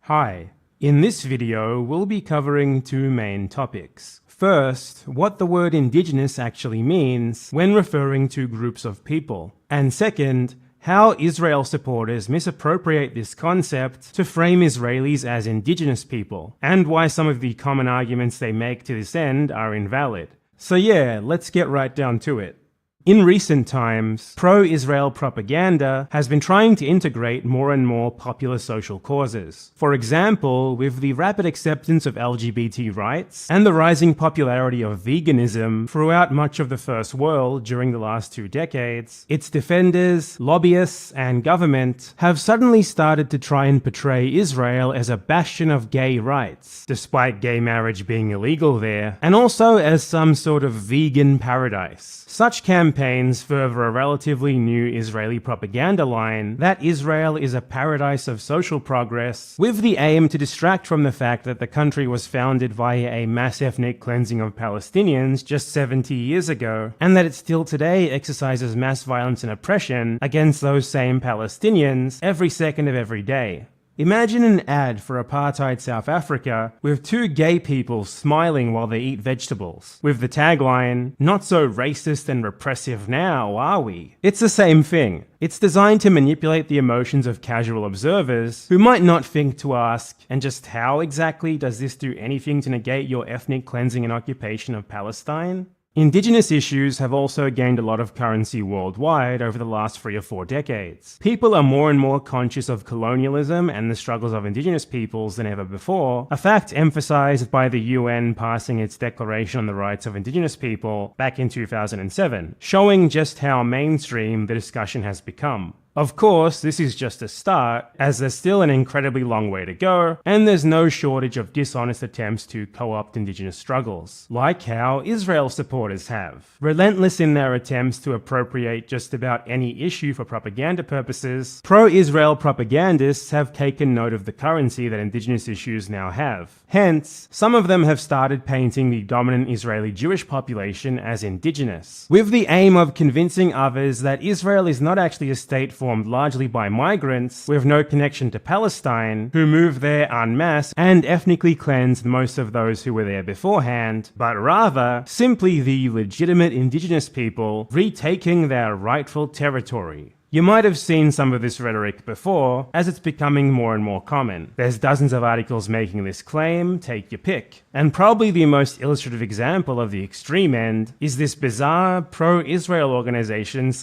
Hi, in this video we'll be covering two main topics. First, what the word indigenous actually means when referring to groups of people. And second, how Israel supporters misappropriate this concept to frame Israelis as indigenous people, and why some of the common arguments they make to this end are invalid. So yeah, let's get right down to it. In recent times, pro-Israel propaganda has been trying to integrate more and more popular social causes. For example, with the rapid acceptance of LGBT rights and the rising popularity of veganism throughout much of the First World during the last 2 decades, its defenders, lobbyists, and government have suddenly started to try and portray Israel as a bastion of gay rights, despite gay marriage being illegal there, and also as some sort of vegan paradise. Such campaigns further a relatively new Israeli propaganda line that Israel is a paradise of social progress, with the aim to distract from the fact that the country was founded via a mass ethnic cleansing of Palestinians just 70 years ago, and that it still today exercises mass violence and oppression against those same Palestinians every second of every day. Imagine an ad for apartheid South Africa with 2 gay people smiling while they eat vegetables, with the tagline, "Not so racist and repressive now, are we?" It's the same thing. It's designed to manipulate the emotions of casual observers who might not think to ask, and just how exactly does this do anything to negate your ethnic cleansing and occupation of Palestine? Indigenous issues have also gained a lot of currency worldwide over the last 3 or 4 decades. People are more and more conscious of colonialism and the struggles of indigenous peoples than ever before, a fact emphasized by the UN passing its Declaration on the Rights of Indigenous People back in 2007, showing just how mainstream the discussion has become. Of course, this is just a start, as there's still an incredibly long way to go, and there's no shortage of dishonest attempts to co-opt indigenous struggles, like how Israel supporters have. Relentless in their attempts to appropriate just about any issue for propaganda purposes, pro-Israel propagandists have taken note of the currency that indigenous issues now have. Hence, some of them have started painting the dominant Israeli Jewish population as indigenous, with the aim of convincing others that Israel is not actually a state formed largely by migrants with no connection to Palestine, who moved there en masse and ethnically cleansed most of those who were there beforehand, but rather simply the legitimate indigenous people retaking their rightful territory. You might have seen some of this rhetoric before, as it's becoming more and more common. There's dozens of articles making this claim, take your pick. And probably the most illustrative example of the extreme end is this bizarre pro-Israel organization /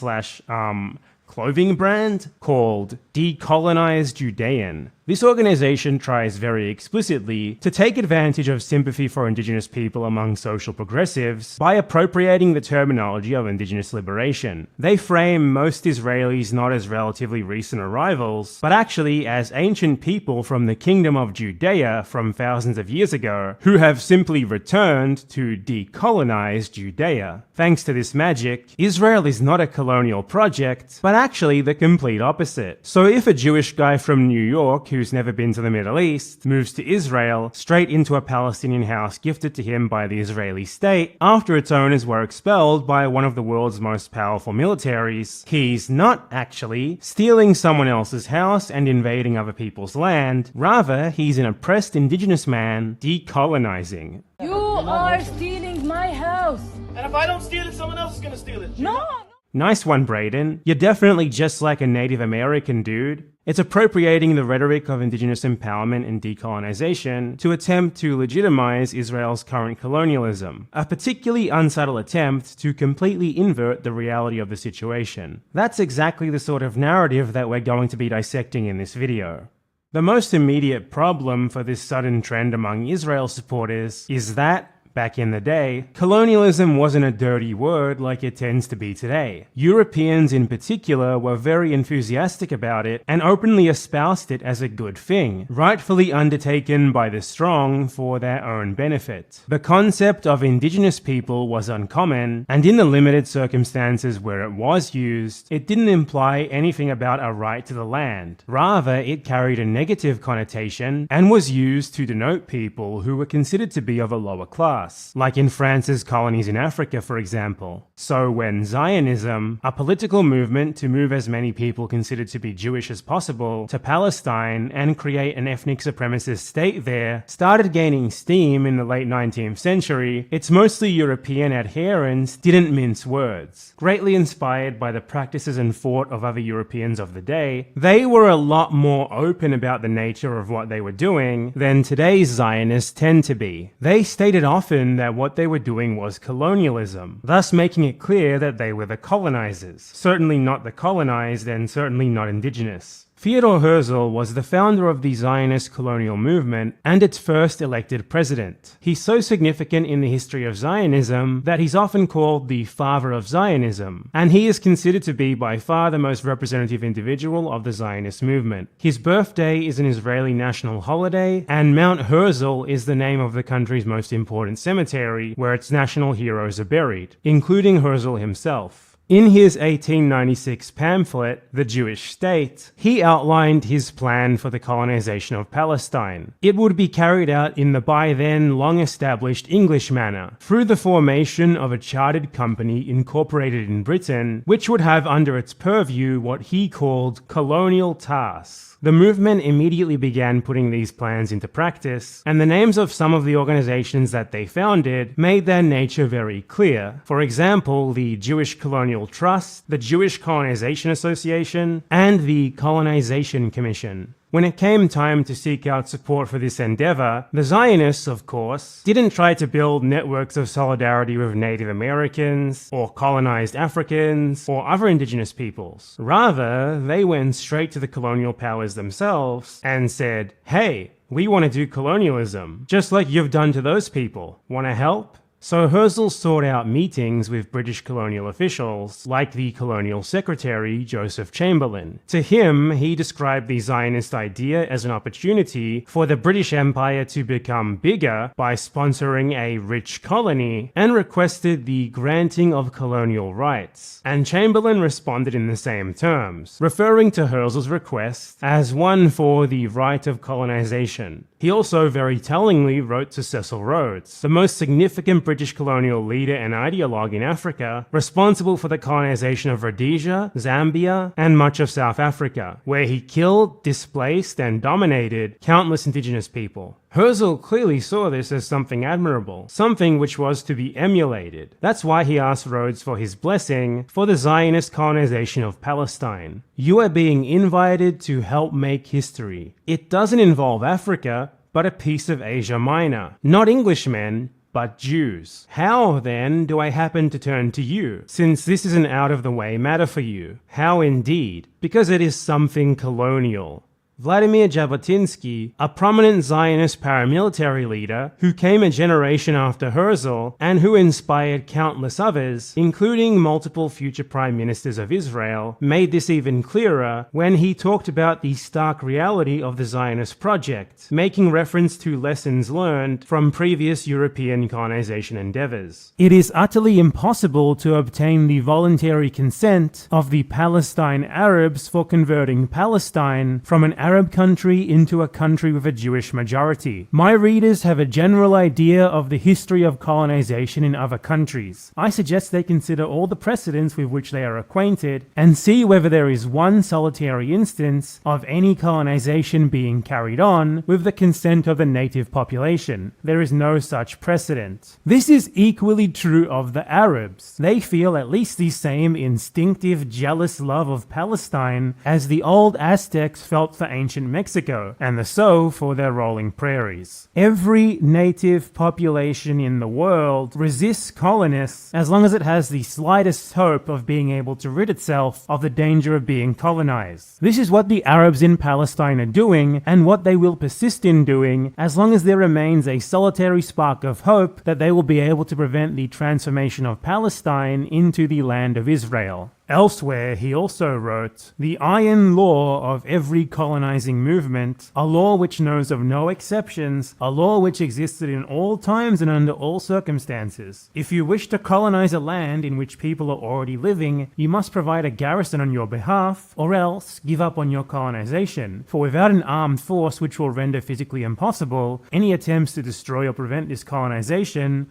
clothing brand called Decolonized Judean. This organization tries very explicitly to take advantage of sympathy for indigenous people among social progressives by appropriating the terminology of indigenous liberation. They frame most Israelis not as relatively recent arrivals, but actually as ancient people from the kingdom of Judea from thousands of years ago, who have simply returned to decolonize Judea. Thanks to this magic, Israel is not a colonial project, but actually the complete opposite. So if a Jewish guy from New York who's never been to the Middle East moves to Israel straight into a Palestinian house gifted to him by the Israeli state after its owners were expelled by one of the world's most powerful militaries, he's not actually stealing someone else's house and invading other people's land. Rather, he's an oppressed indigenous man decolonizing. You are stealing my house. And if I don't steal it, someone else is gonna steal it. No. Nice one, Brayden. You're definitely just like a Native American dude. It's appropriating the rhetoric of indigenous empowerment and decolonization to attempt to legitimize Israel's current colonialism, a particularly unsubtle attempt to completely invert the reality of the situation. That's exactly the sort of narrative that we're going to be dissecting in this video. The most immediate problem for this sudden trend among Israel supporters is that, back in the day, colonialism wasn't a dirty word like it tends to be today. Europeans in particular were very enthusiastic about it and openly espoused it as a good thing, rightfully undertaken by the strong for their own benefit. The concept of indigenous people was uncommon, and in the limited circumstances where it was used, it didn't imply anything about a right to the land. Rather, it carried a negative connotation and was used to denote people who were considered to be of a lower class. class, like in France's colonies in Africa, for example. So when Zionism, a political movement to move as many people considered to be Jewish as possible to Palestine and create an ethnic supremacist state there, started gaining steam in the late 19th century, its mostly European adherents didn't mince words. Greatly inspired by the practices and thought of other Europeans of the day, they were a lot more open about the nature of what they were doing than today's Zionists tend to be. They stated often that what they were doing was colonialism, thus making it clear that they were the colonizers, certainly not the colonized and certainly not indigenous. Theodor Herzl was the founder of the Zionist colonial movement and its first elected president. He's so significant in the history of Zionism that he's often called the father of Zionism, and he is considered to be by far the most representative individual of the Zionist movement. His birthday is an Israeli national holiday, and Mount Herzl is the name of the country's most important cemetery where its national heroes are buried, including Herzl himself. In his 1896 pamphlet, The Jewish State, he outlined his plan for the colonization of Palestine. It would be carried out in the by then long-established English manner, through the formation of a chartered company incorporated in Britain, which would have under its purview what he called colonial tasks. The movement immediately began putting these plans into practice, and the names of some of the organizations that they founded made their nature very clear. For example, the Jewish Colonial Trust, the Jewish Colonization Association, and the Colonization Commission. When it came time to seek out support for this endeavor, the Zionists, of course, didn't try to build networks of solidarity with Native Americans, or colonized Africans, or other indigenous peoples. Rather, they went straight to the colonial powers themselves and said, "Hey, we want to do colonialism, just like you've done to those people. Want to help?" So Herzl sought out meetings with British colonial officials, like the colonial secretary, Joseph Chamberlain. To him, he described the Zionist idea as an opportunity for the British Empire to become bigger by sponsoring a rich colony, and requested the granting of colonial rights. And Chamberlain responded in the same terms, referring to Herzl's request as one for the right of colonization. He also very tellingly wrote to Cecil Rhodes, the most significant British colonial leader and ideologue in Africa, responsible for the colonization of Rhodesia, Zambia, and much of South Africa, where he killed, displaced, and dominated countless indigenous people. Herzl clearly saw this as something admirable, something which was to be emulated. That's why he asked Rhodes for his blessing for the Zionist colonization of Palestine. You are being invited to help make history. It doesn't involve Africa, but a piece of Asia Minor. Not Englishmen, but Jews. How, then, do I happen to turn to you, since this is an out-of-the-way matter for you? How indeed? Because it is something colonial. Vladimir Jabotinsky, a prominent Zionist paramilitary leader who came a generation after Herzl and who inspired countless others, including multiple future prime ministers of Israel, made this even clearer when he talked about the stark reality of the Zionist project, making reference to lessons learned from previous European colonization endeavors. It is utterly impossible to obtain the voluntary consent of the Palestine Arabs for converting Palestine from an Arab country into a country with a Jewish majority. My readers have a general idea of the history of colonization in other countries. I suggest they consider all the precedents with which they are acquainted and see whether there is one solitary instance of any colonization being carried on with the consent of the native population. There is no such precedent. This is equally true of the Arabs. They feel at least the same instinctive, jealous love of Palestine as the old Aztecs felt for ancient Mexico, and the Sioux for their rolling prairies. Every native population in the world resists colonists as long as it has the slightest hope of being able to rid itself of the danger of being colonized. This is what the Arabs in Palestine are doing, and what they will persist in doing as long as there remains a solitary spark of hope that they will be able to prevent the transformation of Palestine into the land of Israel. Elsewhere, he also wrote, "The iron law of every colonizing movement, a law which knows of no exceptions, a law which existed in all times and under all circumstances. If you wish to colonize a land in which people are already living, you must provide a garrison on your behalf, or else give up on your colonization. For without an armed force which will render physically impossible any attempts to destroy or prevent this colonization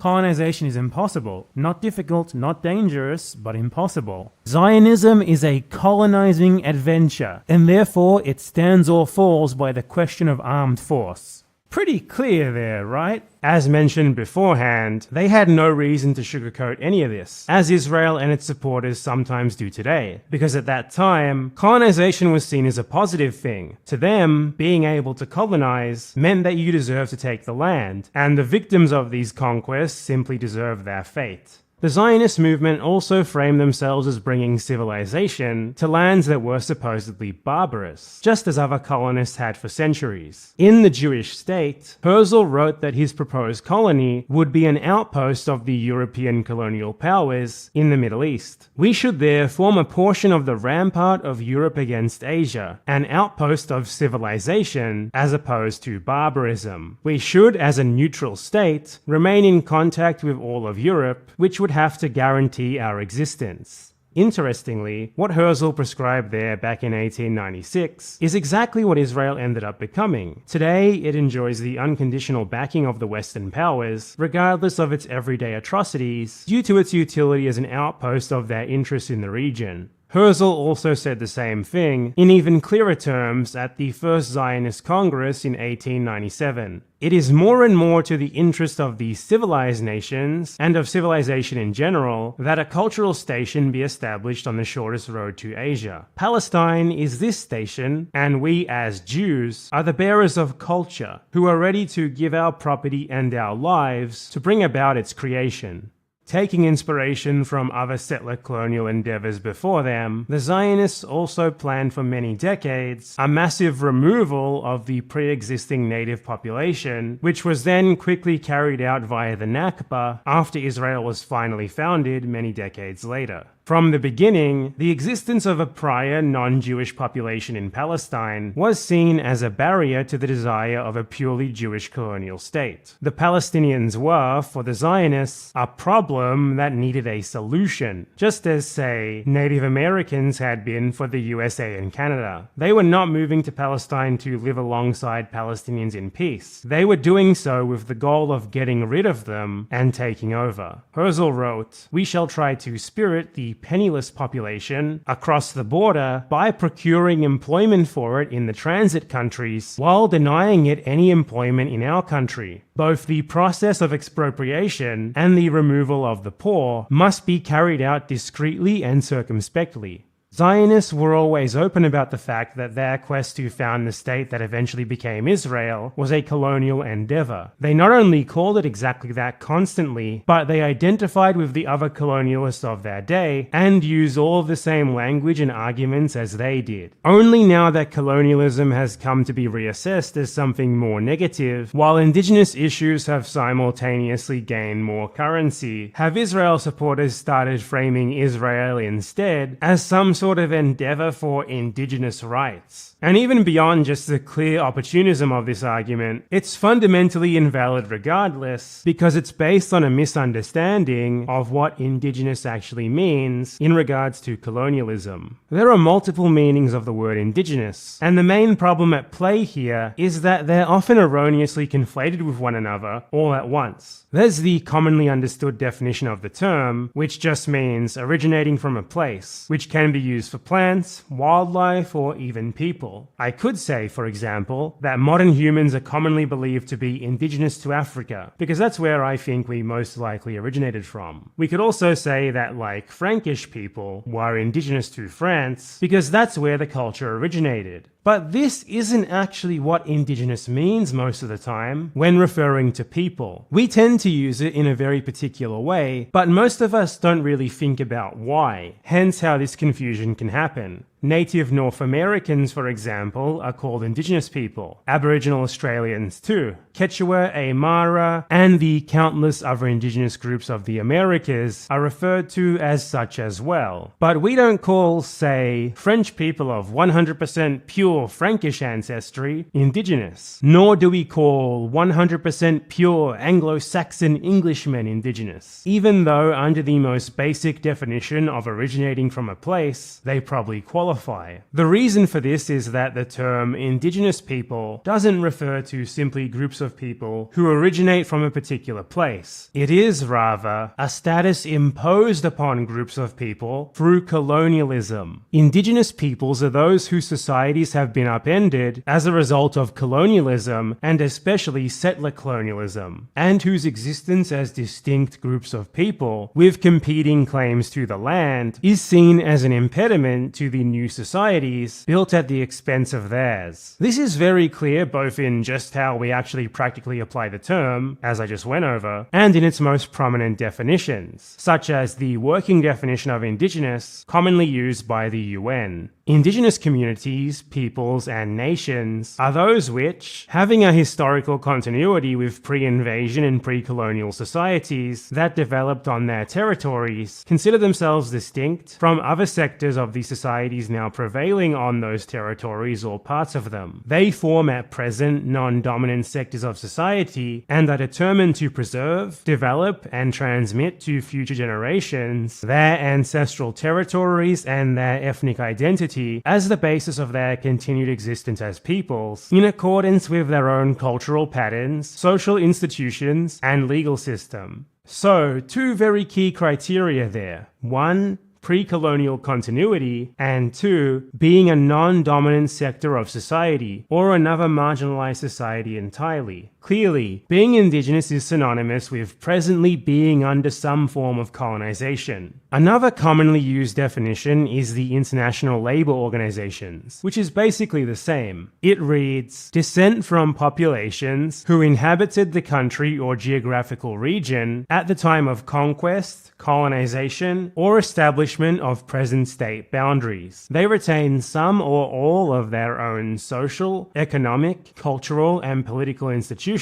is impossible. Not difficult, not dangerous, but impossible. Zionism is a colonizing adventure, and therefore it stands or falls by the question of armed force." Pretty clear there, right? As mentioned beforehand, they had no reason to sugarcoat any of this, as Israel and its supporters sometimes do today, because at that time, colonization was seen as a positive thing. To them, being able to colonize meant that you deserved to take the land, and the victims of these conquests simply deserved their fate. The Zionist movement also framed themselves as bringing civilization to lands that were supposedly barbarous, just as other colonists had for centuries. In The Jewish State, Herzl wrote that his proposed colony would be an outpost of the European colonial powers in the Middle East. "We should there form a portion of the rampart of Europe against Asia, an outpost of civilization as opposed to barbarism. We should, as a neutral state, remain in contact with all of Europe, which would have to guarantee our existence." Interestingly, what Herzl prescribed there back in 1896 is exactly what Israel ended up becoming. Today, it enjoys the unconditional backing of the Western powers, regardless of its everyday atrocities, due to its utility as an outpost of their interests in the region. Herzl also said the same thing in even clearer terms at the First Zionist Congress in 1897. "It is more and more to the interest of the civilized nations, and of civilization in general, that a cultural station be established on the shortest road to Asia. Palestine is this station, and we as Jews are the bearers of culture, who are ready to give our property and our lives to bring about its creation." Taking inspiration from other settler colonial endeavors before them, the Zionists also planned for many decades a massive removal of the pre-existing native population, which was then quickly carried out via the Nakba after Israel was finally founded many decades later. From the beginning, the existence of a prior non-Jewish population in Palestine was seen as a barrier to the desire of a purely Jewish colonial state. The Palestinians were, for the Zionists, a problem that needed a solution, just as, say, Native Americans had been for the USA and Canada. They were not moving to Palestine to live alongside Palestinians in peace. They were doing so with the goal of getting rid of them and taking over. Herzl wrote, "We shall try to spirit the penniless population across the border by procuring employment for it in the transit countries while denying it any employment in our country. Both the process of expropriation and the removal of the poor must be carried out discreetly and circumspectly." Zionists were always open about the fact that their quest to found the state that eventually became Israel was a colonial endeavor. They not only called it exactly that constantly, but they identified with the other colonialists of their day and used all of the same language and arguments as they did. Only now that colonialism has come to be reassessed as something more negative, while indigenous issues have simultaneously gained more currency, have Israel supporters started framing Israel instead as some sort of endeavor for indigenous rights. And even beyond just the clear opportunism of this argument, it's fundamentally invalid regardless, because it's based on a misunderstanding of what indigenous actually means in regards to colonialism. There are multiple meanings of the word indigenous, and the main problem at play here is that they're often erroneously conflated with one another all at once. There's the commonly understood definition of the term, which just means originating from a place, which can be used for plants, wildlife, or even people. I could say, for example, that modern humans are commonly believed to be indigenous to Africa, because that's where I think we most likely originated from. We could also say that, like, Frankish people were indigenous to France, because that's where the culture originated. But this isn't actually what indigenous means most of the time when referring to people. We tend to use it in a very particular way, but most of us don't really think about why, hence how this confusion can happen. Native North Americans, for example, are called indigenous people. Aboriginal Australians too. Quechua, Aymara, and the countless other indigenous groups of the Americas are referred to as such as well. But we don't call, say, French people of 100% pure Frankish ancestry indigenous, nor do we call 100% pure Anglo-Saxon Englishmen indigenous, even though under the most basic definition of originating from a place, they probably qualify. The reason for this is that the term indigenous people doesn't refer to simply groups of people who originate from a particular place. It is, rather, a status imposed upon groups of people through colonialism. Indigenous peoples are those whose societies have been upended as a result of colonialism, and especially settler colonialism, and whose existence as distinct groups of people with competing claims to the land is seen as an impediment to the new societies built at the expense of theirs. This is very clear both in just how we actually practically apply the term, as I just went over, and in its most prominent definitions, such as the working definition of indigenous commonly used by the UN. Indigenous communities, peoples, and nations are those which, having a historical continuity with pre-invasion and pre-colonial societies that developed on their territories, consider themselves distinct from other sectors of the societies now prevailing on those territories or parts of them. They form at present non-dominant sectors of society and are determined to preserve, develop, and transmit to future generations their ancestral territories and their ethnic identity as the basis of their continued existence as peoples, in accordance with their own cultural patterns, social institutions, and legal system. So, two very key criteria there. 1, pre-colonial continuity, and 2, being a non-dominant sector of society, or another marginalized society entirely. Clearly, being indigenous is synonymous with presently being under some form of colonization. Another commonly used definition is the International Labour Organizations, which is basically the same. It reads, descent from populations who inhabited the country or geographical region at the time of conquest, colonization, or establishment of present state boundaries. They retain some or all of their own social, economic, cultural, and political institutions,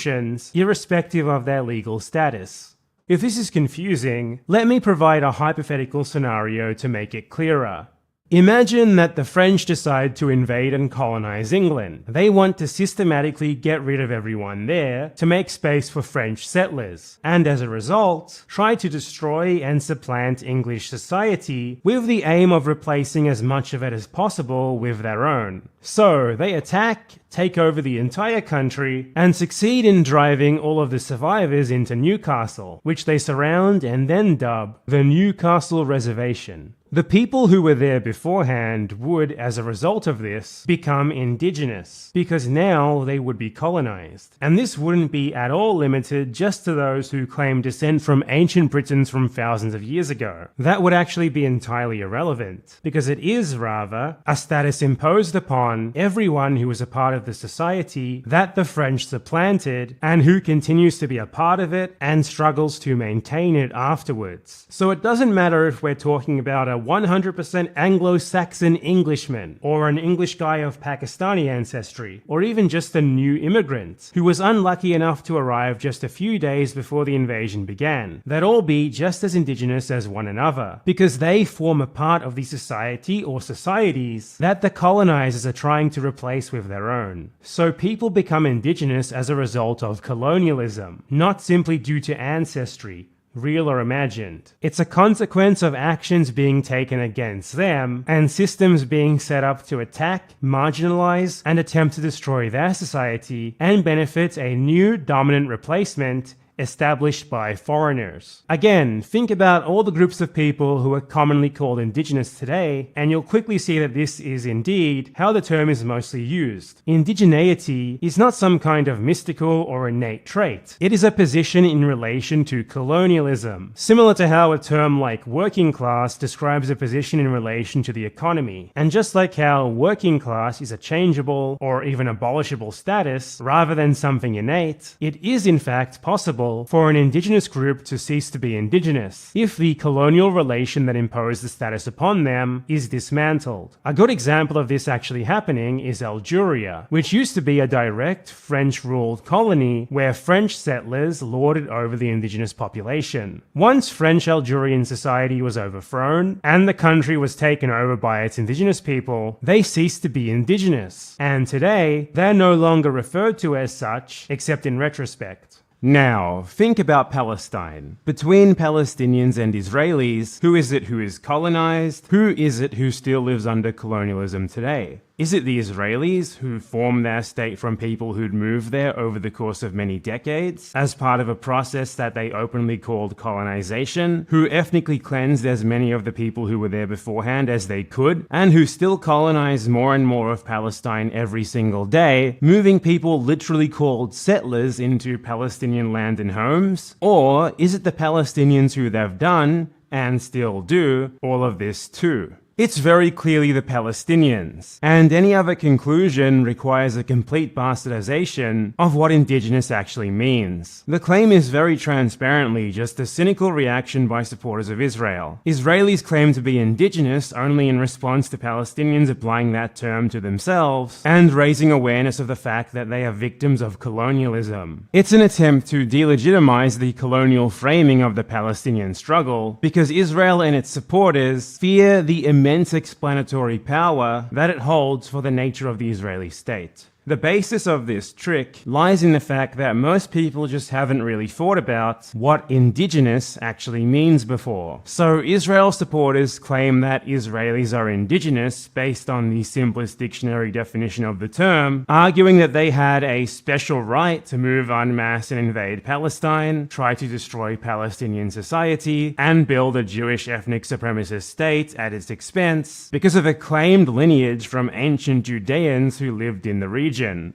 irrespective of their legal status. If this is confusing, let me provide a hypothetical scenario to make it clearer. Imagine that the French decide to invade and colonize England. They want to systematically get rid of everyone there to make space for French settlers, and as a result, try to destroy and supplant English society with the aim of replacing as much of it as possible with their own. So, they attack, take over the entire country, and succeed in driving all of the survivors into Newcastle, which they surround and then dub the Newcastle Reservation. The people who were there beforehand would, as a result of this, become indigenous, because now they would be colonized. And this wouldn't be at all limited just to those who claim descent from ancient Britons from thousands of years ago. That would actually be entirely irrelevant, because it is, rather, a status imposed upon everyone who was a part of the society that the French supplanted, and who continues to be a part of it and struggles to maintain it afterwards. So it doesn't matter if we're talking about a 100% Anglo-Saxon Englishman, or an English guy of Pakistani ancestry, or even just a new immigrant who was unlucky enough to arrive just a few days before the invasion began. They'd all be just as indigenous as one another, because they form a part of the society or societies that the colonizers are trying to replace with their own. So people become indigenous as a result of colonialism, not simply due to ancestry, real or imagined. It's a consequence of actions being taken against them and systems being set up to attack, marginalize, and attempt to destroy their society and benefit a new dominant replacement established by foreigners. Again, think about all the groups of people who are commonly called indigenous today, and you'll quickly see that this is indeed how the term is mostly used. Indigeneity is not some kind of mystical or innate trait. It is a position in relation to colonialism, similar to how a term like working class describes a position in relation to the economy. And just like how working class is a changeable or even abolishable status rather than something innate, it is in fact possible possible for an indigenous group to cease to be indigenous if the colonial relation that imposed the status upon them is dismantled. A good example of this actually happening is Algeria, which used to be a direct French-ruled colony where French settlers lorded over the indigenous population. Once French-Algerian society was overthrown and the country was taken over by its indigenous people, they ceased to be indigenous, and today they're no longer referred to as such, except in retrospect. Now, think about Palestine. Between Palestinians and Israelis, who is it who is colonized? Who is it who still lives under colonialism today? Is it the Israelis who formed their state from people who'd moved there over the course of many decades as part of a process that they openly called colonization, who ethnically cleansed as many of the people who were there beforehand as they could, and who still colonize more and more of Palestine every single day, moving people literally called settlers into Palestinian land and homes? Or is it the Palestinians who have done, and still do, all of this too? It's very clearly the Palestinians, and any other conclusion requires a complete bastardization of what indigenous actually means. The claim is very transparently just a cynical reaction by supporters of Israel. Israelis claim to be indigenous only in response to Palestinians applying that term to themselves and raising awareness of the fact that they are victims of colonialism. It's an attempt to delegitimize the colonial framing of the Palestinian struggle because Israel and its supporters fear the immense explanatory power that it holds for the nature of the Israeli state. The basis of this trick lies in the fact that most people just haven't really thought about what indigenous actually means before. So Israel supporters claim that Israelis are indigenous based on the simplest dictionary definition of the term, arguing that they had a special right to move en masse and invade Palestine, try to destroy Palestinian society, and build a Jewish ethnic supremacist state at its expense because of a claimed lineage from ancient Judeans who lived in the region.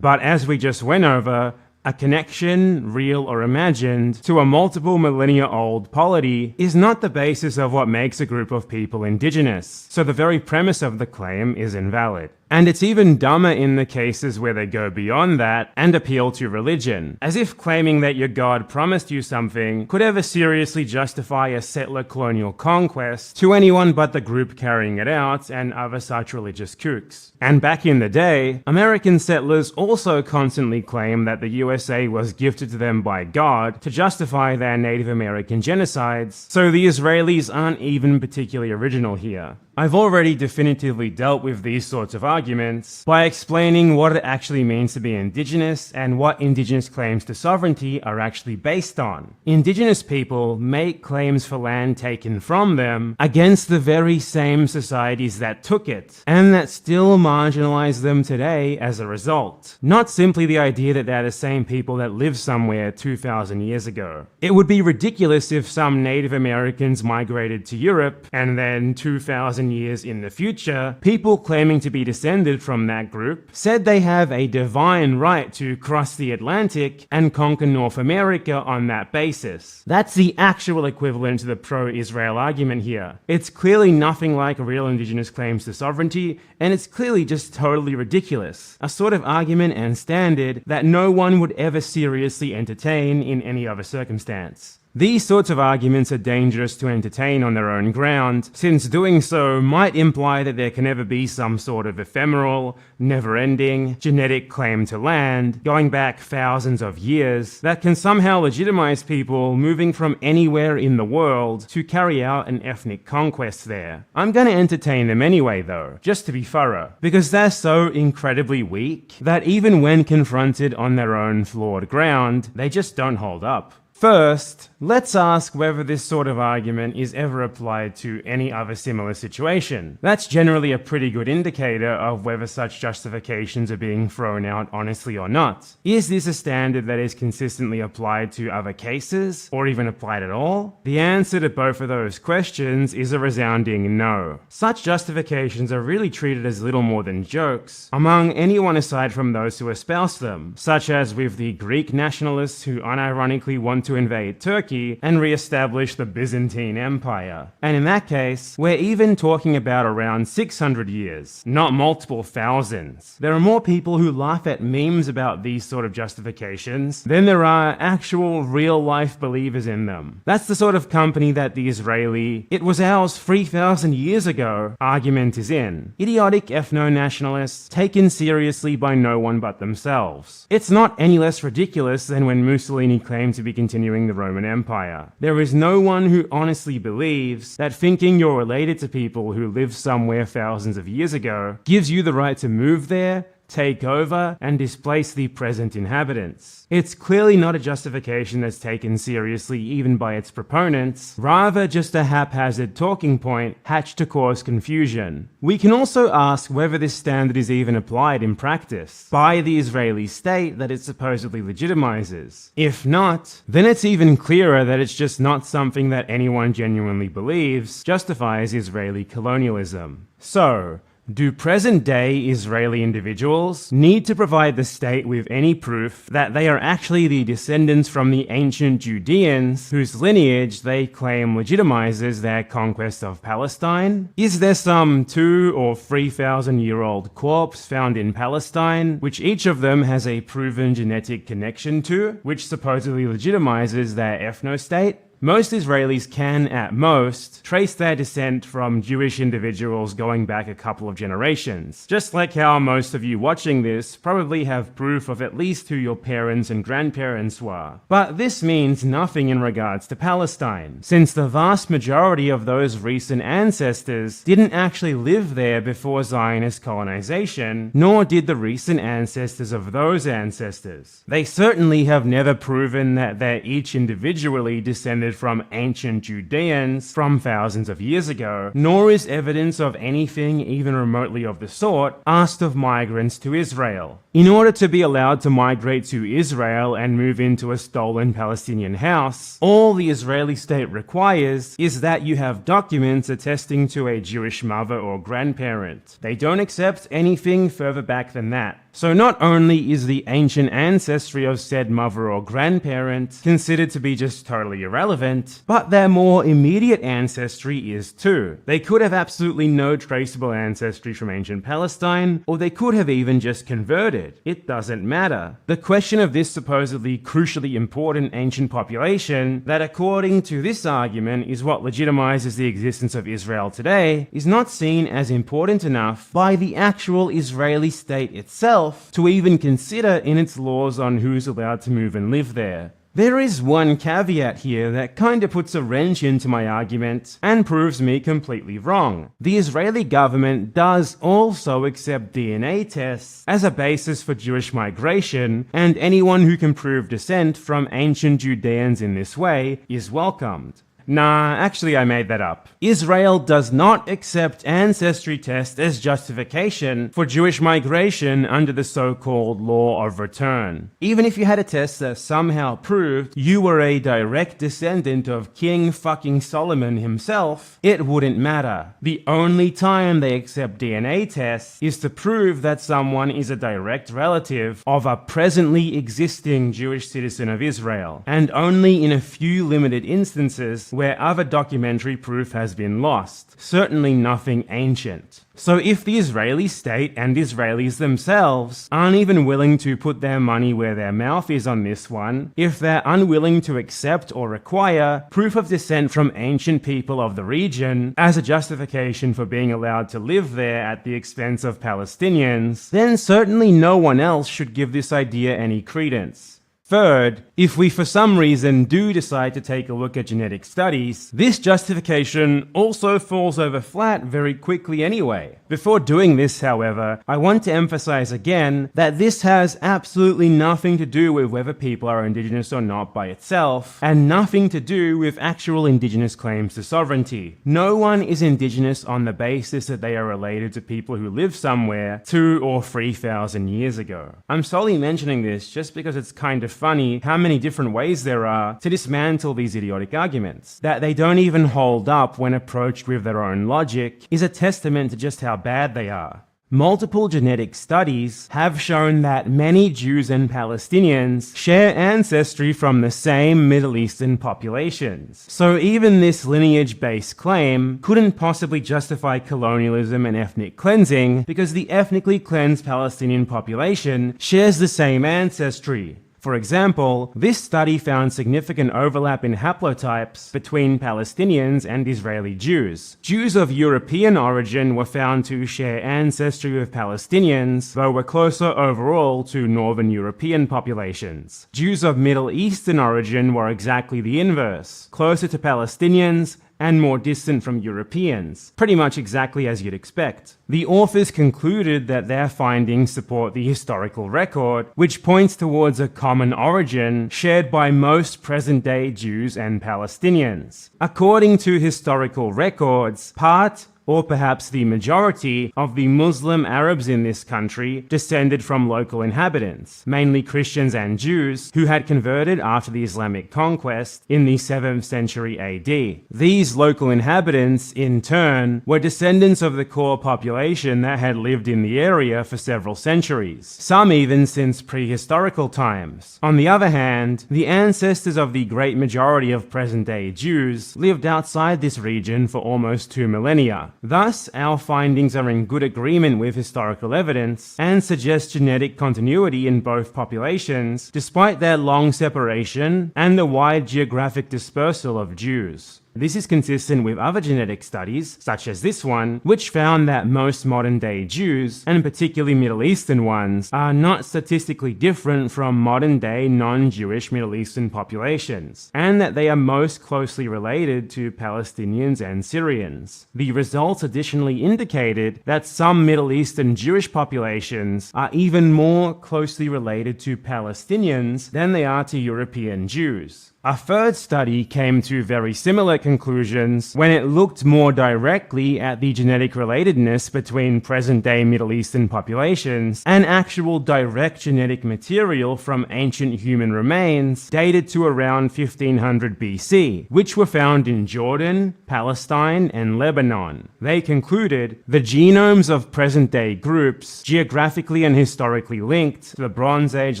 But as we just went over, a connection, real or imagined, to a multiple millennia old polity is not the basis of what makes a group of people indigenous, so the very premise of the claim is invalid. And it's even dumber in the cases where they go beyond that and appeal to religion, as if claiming that your God promised you something could ever seriously justify a settler colonial conquest to anyone but the group carrying it out and other such religious kooks. And back in the day, American settlers also constantly claimed that the USA was gifted to them by God to justify their Native American genocides, so the Israelis aren't even particularly original here. I've already definitively dealt with these sorts of arguments by explaining what it actually means to be indigenous and what indigenous claims to sovereignty are actually based on. Indigenous people make claims for land taken from them against the very same societies that took it, and that still marginalize them today as a result. Not simply the idea that they're the same people that lived somewhere 2,000 years ago. It would be ridiculous if some Native Americans migrated to Europe and then 2,000 years in the future, people claiming to be descended from that group said they have a divine right to cross the Atlantic and conquer North America on that basis. That's the actual equivalent to the pro-Israel argument here. It's clearly nothing like real indigenous claims to sovereignty, and it's clearly just totally ridiculous. A sort of argument and standard that no one would ever seriously entertain in any other circumstance. These sorts of arguments are dangerous to entertain on their own ground, since doing so might imply that there can never be some sort of ephemeral, never-ending, genetic claim to land, going back thousands of years, that can somehow legitimize people moving from anywhere in the world to carry out an ethnic conquest there. I'm gonna entertain them anyway though, just to be thorough, because they're so incredibly weak that even when confronted on their own flawed ground, they just don't hold up. First, let's ask whether this sort of argument is ever applied to any other similar situation. That's generally a pretty good indicator of whether such justifications are being thrown out honestly or not. Is this a standard that is consistently applied to other cases, or even applied at all? The answer to both of those questions is a resounding no. Such justifications are really treated as little more than jokes among anyone aside from those who espouse them, such as with the Greek nationalists who unironically want to invade Turkey and re-establish the Byzantine Empire. And in that case, we're even talking about around 600 years, not multiple thousands. There are more people who laugh at memes about these sort of justifications than there are actual real-life believers in them. That's the sort of company that the Israeli "it was ours 3,000 years ago" argument is in. Idiotic ethno-nationalists taken seriously by no one but themselves. It's not any less ridiculous than when Mussolini claimed to be continuing the Roman Empire. There is no one who honestly believes that thinking you're related to people who lived somewhere thousands of years ago gives you the right to move there, take over, and displace the present inhabitants. It's clearly not a justification that's taken seriously even by its proponents, rather just a haphazard talking point hatched to cause confusion. We can also ask whether this standard is even applied in practice by the Israeli state that it supposedly legitimizes. If not, then it's even clearer that it's just not something that anyone genuinely believes justifies Israeli colonialism. So, do present-day Israeli individuals need to provide the state with any proof that they are actually the descendants from the ancient Judeans whose lineage they claim legitimizes their conquest of Palestine? Is there some 2,000 or 3,000-year-old corpse found in Palestine, which each of them has a proven genetic connection to, which supposedly legitimizes their ethno-state? Most Israelis can, at most, trace their descent from Jewish individuals going back a couple of generations, just like how most of you watching this probably have proof of at least who your parents and grandparents were. But this means nothing in regards to Palestine, since the vast majority of those recent ancestors didn't actually live there before Zionist colonization, nor did the recent ancestors of those ancestors. They certainly have never proven that they're each individually descended from ancient Judeans from thousands of years ago, nor is evidence of anything even remotely of the sort asked of migrants to Israel. In order to be allowed to migrate to Israel and move into a stolen Palestinian house, all the Israeli state requires is that you have documents attesting to a Jewish mother or grandparent. They don't accept anything further back than that. So not only is the ancient ancestry of said mother or grandparent considered to be just totally irrelevant, but their more immediate ancestry is too. They could have absolutely no traceable ancestry from ancient Palestine, or they could have even just converted. It doesn't matter. The question of this supposedly crucially important ancient population, that according to this argument is what legitimizes the existence of Israel today, is not seen as important enough by the actual Israeli state itself to even consider in its laws on who's allowed to move and live there. There is one caveat here that kinda puts a wrench into my argument and proves me completely wrong. The Israeli government does also accept DNA tests as a basis for Jewish migration, and anyone who can prove descent from ancient Judeans in this way is welcomed. Nah, actually I made that up. Israel does not accept ancestry tests as justification for Jewish migration under the so-called law of return. Even if you had a test that somehow proved you were a direct descendant of King fucking Solomon himself, it wouldn't matter. The only time they accept DNA tests is to prove that someone is a direct relative of a presently existing Jewish citizen of Israel, and only in a few limited instances where other documentary proof has been lost, certainly nothing ancient. So if the Israeli state and Israelis themselves aren't even willing to put their money where their mouth is on this one, if they're unwilling to accept or require proof of descent from ancient people of the region as a justification for being allowed to live there at the expense of Palestinians, then certainly no one else should give this idea any credence. Third, if we for some reason do decide to take a look at genetic studies, this justification also falls over flat very quickly anyway. Before doing this, however, I want to emphasize again that this has absolutely nothing to do with whether people are indigenous or not by itself, and nothing to do with actual indigenous claims to sovereignty. No one is indigenous on the basis that they are related to people who lived somewhere 2,000 or 3,000 years ago. I'm solely mentioning this just because it's kind of funny how many different ways there are to dismantle these idiotic arguments. That they don't even hold up when approached with their own logic is a testament to just how bad they are. Multiple genetic studies have shown that many Jews and Palestinians share ancestry from the same Middle Eastern populations. So even this lineage-based claim couldn't possibly justify colonialism and ethnic cleansing because the ethnically cleansed Palestinian population shares the same ancestry. For example, this study found significant overlap in haplotypes between Palestinians and Israeli Jews. Jews of European origin were found to share ancestry with Palestinians, though were closer overall to Northern European populations. Jews of Middle Eastern origin were exactly the inverse, closer to Palestinians and more distant from Europeans, pretty much exactly as you'd expect. The authors concluded that their findings support the historical record, which points towards a common origin shared by most present-day Jews and Palestinians. According to historical records, part or perhaps the majority of the Muslim Arabs in this country descended from local inhabitants, mainly Christians and Jews, who had converted after the Islamic conquest in the 7th century AD. These local inhabitants, in turn, were descendants of the core population that had lived in the area for several centuries, some even since prehistorical times. On the other hand, the ancestors of the great majority of present-day Jews lived outside this region for almost 2 millennia. Thus, our findings are in good agreement with historical evidence and suggest genetic continuity in both populations, despite their long separation and the wide geographic dispersal of Jews. This is consistent with other genetic studies, such as this one, which found that most modern-day Jews, and particularly Middle Eastern ones, are not statistically different from modern-day non-Jewish Middle Eastern populations, and that they are most closely related to Palestinians and Syrians. The results additionally indicated that some Middle Eastern Jewish populations are even more closely related to Palestinians than they are to European Jews. A third study came to very similar conclusions when it looked more directly at the genetic relatedness between present-day Middle Eastern populations and actual direct genetic material from ancient human remains dated to around 1500 BC, which were found in Jordan, Palestine, and Lebanon. They concluded the genomes of present-day groups, geographically and historically linked to the Bronze Age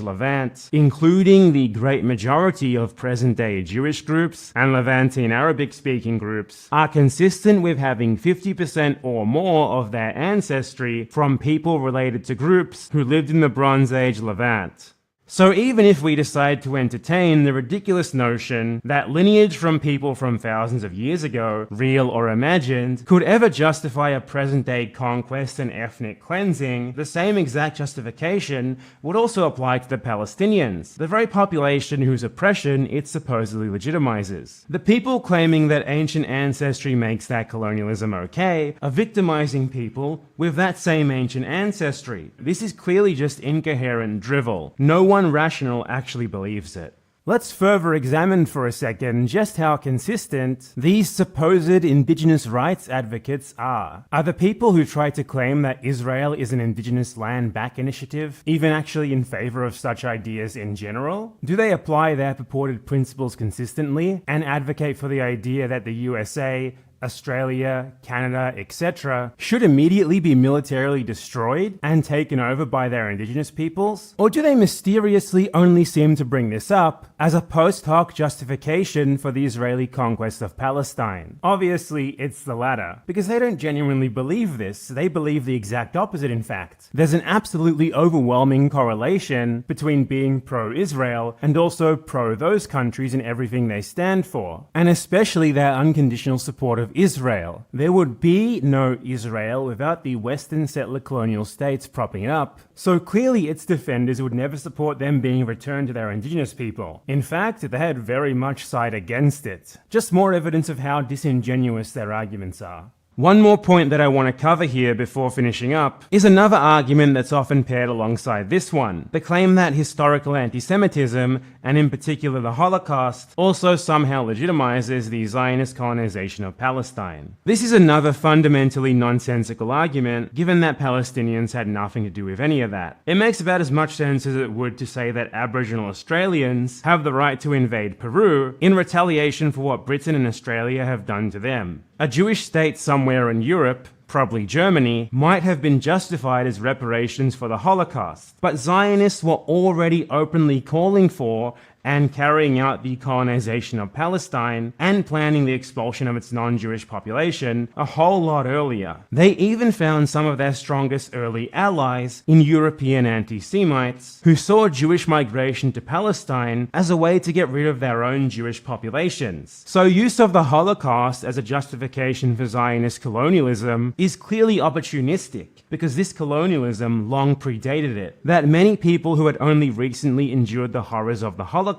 Levant, including the great majority of present-day Jewish groups and Levantine Arabic-speaking groups, are consistent with having 50% or more of their ancestry from people related to groups who lived in the Bronze Age Levant. So even if we decide to entertain the ridiculous notion that lineage from people from thousands of years ago, real or imagined, could ever justify a present-day conquest and ethnic cleansing, the same exact justification would also apply to the Palestinians, the very population whose oppression it supposedly legitimizes. The people claiming that ancient ancestry makes that colonialism okay are victimizing people with that same ancient ancestry. This is clearly just incoherent drivel. No one rational actually believes it. Let's further examine for a second just how consistent these supposed indigenous rights advocates are. Are the people who try to claim that Israel is an indigenous land back initiative even actually in favor of such ideas in general? Do they apply their purported principles consistently and advocate for the idea that the USA, Australia, Canada, etc. should immediately be militarily destroyed and taken over by their indigenous peoples? Or do they mysteriously only seem to bring this up as a post hoc justification for the Israeli conquest of Palestine? Obviously, it's the latter, because they don't genuinely believe this. They believe the exact opposite, in fact. There's an absolutely overwhelming correlation between being pro-Israel and also pro those countries and everything they stand for, and especially their unconditional support of Israel. There would be no Israel without the Western settler colonial states propping it up, so clearly its defenders would never support them being returned to their indigenous people. In fact, they'd very much side against it. Just more evidence of how disingenuous their arguments are. One more point that I want to cover here before finishing up is another argument that's often paired alongside this one, the claim that historical anti-Semitism, and in particular the Holocaust, also somehow legitimizes the Zionist colonization of Palestine. This is another fundamentally nonsensical argument, given that Palestinians had nothing to do with any of that. It makes about as much sense as it would to say that Aboriginal Australians have the right to invade Peru in retaliation for what Britain and Australia have done to them. A Jewish state somewhere in Europe, probably Germany, might have been justified as reparations for the Holocaust. But Zionists were already openly calling for and carrying out the colonization of Palestine and planning the expulsion of its non-Jewish population a whole lot earlier. They even found some of their strongest early allies in European anti-Semites who saw Jewish migration to Palestine as a way to get rid of their own Jewish populations. So use of the Holocaust as a justification for Zionist colonialism is clearly opportunistic, because this colonialism long predated it. That many people who had only recently endured the horrors of the Holocaust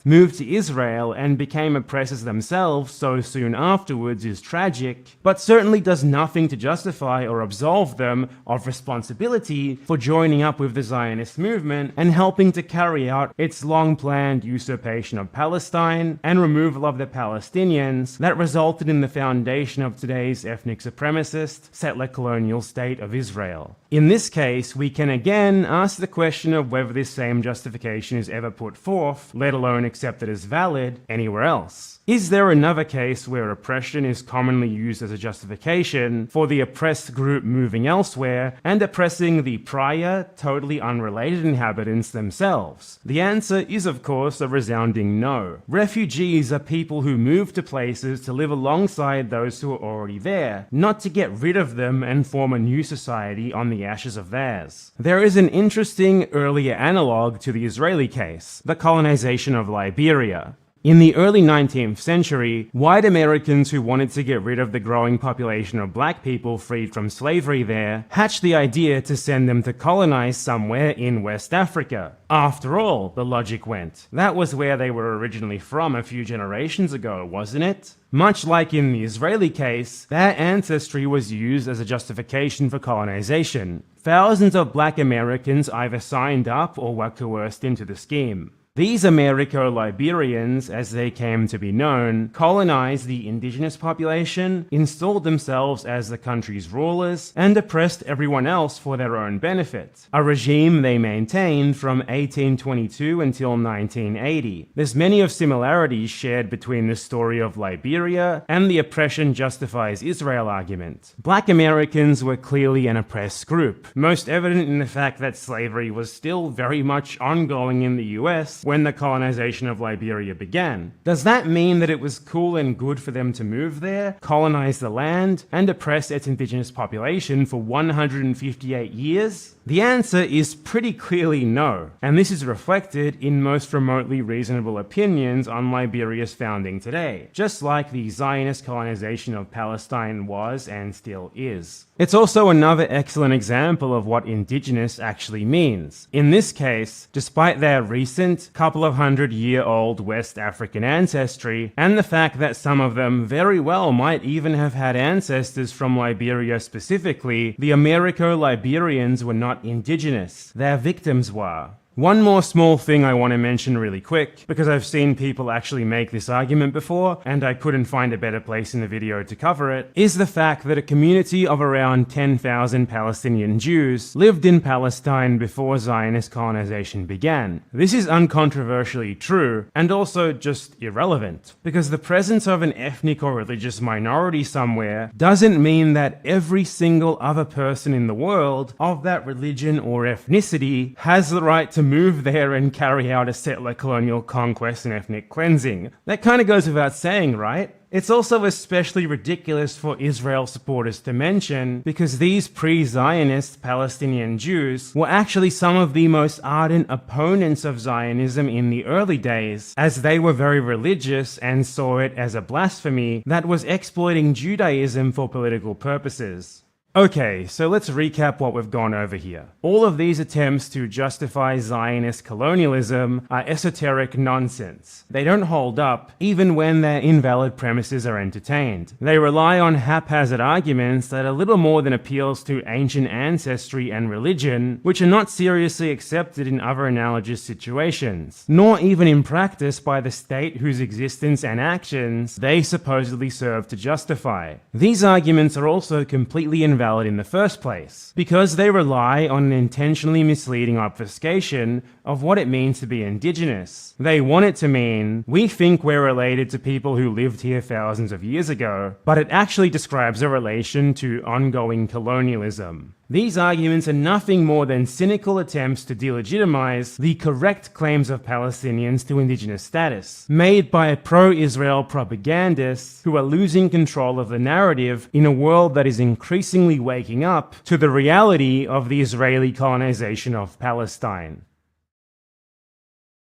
moved to Israel and became oppressors themselves so soon afterwards is tragic, but certainly does nothing to justify or absolve them of responsibility for joining up with the Zionist movement and helping to carry out its long-planned usurpation of Palestine and removal of the Palestinians that resulted in the foundation of today's ethnic supremacist, settler colonial state of Israel. In this case, we can again ask the question of whether this same justification is ever put forth, let alone accepted as valid, anywhere else. Is there another case where oppression is commonly used as a justification for the oppressed group moving elsewhere and oppressing the prior, totally unrelated inhabitants themselves? The answer is, of course, a resounding no. Refugees are people who move to places to live alongside those who are already there, not to get rid of them and form a new society on the ashes of theirs. There is an interesting earlier analog to the Israeli case, the colonization of Liberia. In the early 19th century, white Americans who wanted to get rid of the growing population of black people freed from slavery there hatched the idea to send them to colonize somewhere in West Africa. After all, the logic went, that was where they were originally from a few generations ago, wasn't it? Much like in the Israeli case, their ancestry was used as a justification for colonization. Thousands of black Americans either signed up or were coerced into the scheme. These Americo-Liberians, as they came to be known, colonized the indigenous population, installed themselves as the country's rulers, and oppressed everyone else for their own benefit. A regime they maintained from 1822 until 1980. There's many of similarities shared between the story of Liberia and the oppression justifies Israel argument. Black Americans were clearly an oppressed group, most evident in the fact that slavery was still very much ongoing in the US when the colonization of Liberia began. Does that mean that it was cool and good for them to move there, colonize the land, and oppress its indigenous population for 158 years? The answer is pretty clearly no, and this is reflected in most remotely reasonable opinions on Liberia's founding today, just like the Zionist colonization of Palestine was and still is. It's also another excellent example of what indigenous actually means. In this case, despite their recent, couple of 100-year-old West African ancestry, and the fact that some of them very well might even have had ancestors from Liberia specifically, the Americo-Liberians were not indigenous. Their victims were. One more small thing I want to mention really quick, because I've seen people actually make this argument before, and I couldn't find a better place in the video to cover it, is the fact that a community of around 10,000 Palestinian Jews lived in Palestine before Zionist colonization began. This is uncontroversially true, and also just irrelevant, because the presence of an ethnic or religious minority somewhere doesn't mean that every single other person in the world of that religion or ethnicity has the right to move there and carry out a settler colonial conquest and ethnic cleansing. That kind of goes without saying, right? It's also especially ridiculous for Israel supporters to mention because these pre-Zionist Palestinian Jews were actually some of the most ardent opponents of Zionism in the early days, as they were very religious and saw it as a blasphemy that was exploiting Judaism for political purposes. Okay, so let's recap what we've gone over here. All of these attempts to justify Zionist colonialism are esoteric nonsense. They don't hold up, even when their invalid premises are entertained. They rely on haphazard arguments that are little more than appeals to ancient ancestry and religion, which are not seriously accepted in other analogous situations, nor even in practice by the state whose existence and actions they supposedly serve to justify. These arguments are also completely invalid invalid in the first place, because they rely on an intentionally misleading obfuscation of what it means to be indigenous. They want it to mean, we think we're related to people who lived here thousands of years ago, but it actually describes a relation to ongoing colonialism. These arguments are nothing more than cynical attempts to delegitimize the correct claims of Palestinians to indigenous status, made by pro-Israel propagandists who are losing control of the narrative in a world that is increasingly waking up to the reality of the Israeli colonization of Palestine.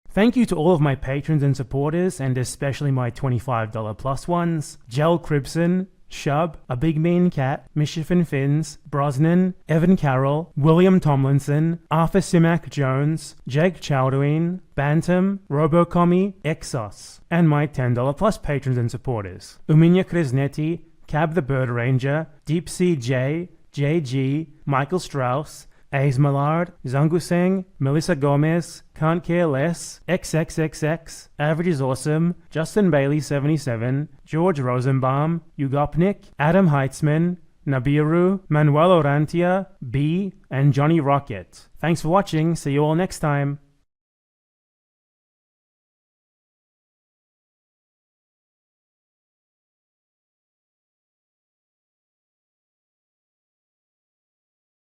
Thank you to all of my patrons and supporters, and especially my $25 plus ones: Jel Cribson, Shub, A Big Mean Cat, Mischief and Fins, Brosnan, Evan Carroll, William Tomlinson, Arthur Simak Jones, Jake Chowdhuin, Bantam, Robocomi, Exos, and my $10 plus patrons and supporters: Uminya Kresneti, Cab the Bird Ranger, Deep Sea J, JG, Michael Strauss, Ace Millard, Zanguseng, Melissa Gomez, Can't Care Less, XXXX, Average is Awesome, Justin Bailey 77, George Rosenbaum, Ugopnik, Adam Heitzman, Nabiru, Manuel Orantia, B, and Johnny Rocket. Thanks for watching, see you all next time.